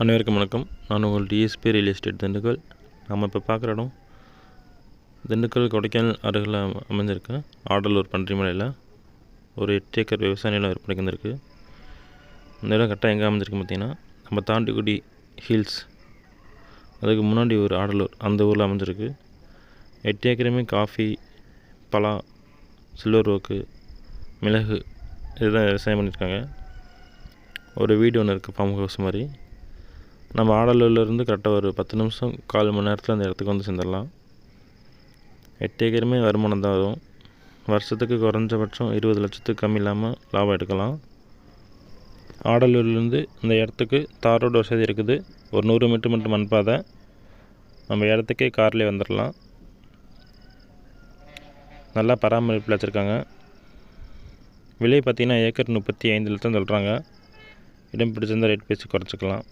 அனைவருக்கும் வணக்கம். நான் உங்கள் டிஎஸ்பி ரியல் எஸ்டேட் திண்டுக்கல். நம்ம இப்போ பார்க்குற இடம் திண்டுக்கல் கொடைக்கானல் அருகில் அமைஞ்சிருக்கு. ஆடலூர் பன்றிமலையில் ஒரு 8 ஏக்கர் விவசாய நிலம் விற்பனைக்கு வந்திருக்கு. இந்த இடம் கரெக்டாக எங்கே அமைஞ்சிருக்கு பார்த்திங்கன்னா, நம்ம தாண்டிக்குடி ஹில்ஸ் அதுக்கு முன்னாடி ஒரு ஆடலூர் அந்த ஊரில் அமைஞ்சிருக்கு. 8 ஏக்கருமே காஃபி, பலா, சில்வர் ஓக்கு, மிளகு இதுதான் விவசாயம் பண்ணியிருக்காங்க. ஒரு வீடு ஒன்று இருக்குது, ஃபார்ம் ஹவுஸ் மாதிரி. நம்ம ஆடலூர்லேருந்து கரெக்டாக ஒரு 10 நிமிஷம் 4 மணி நேரத்தில் அந்த இடத்துக்கு வந்து சேர்ந்துடலாம். 8 ஏக்கருமே வருமானம் தான் வரும். வருஷத்துக்கு குறைஞ்சபட்சம் 20 லட்சத்துக்கு கம்மி இல்லாமல் லாபம் எடுக்கலாம். ஆடலூர்லேருந்து இந்த இடத்துக்கு தார் ரோடு வசதி இருக்குது. ஒரு 100 மீட்டர் மட்டும் மண் பாதை. நம்ம இடத்துக்கே கார்லேயே வந்துடலாம். நல்லா பராமரிப்பில் வச்சுருக்காங்க. விலை பார்த்திங்கன்னா ஏக்கர் 35 லட்சம் சொல்கிறாங்க. இடம் பிடிச்சிருந்தால் ரேட் பேசி குறைச்சிக்கலாம்.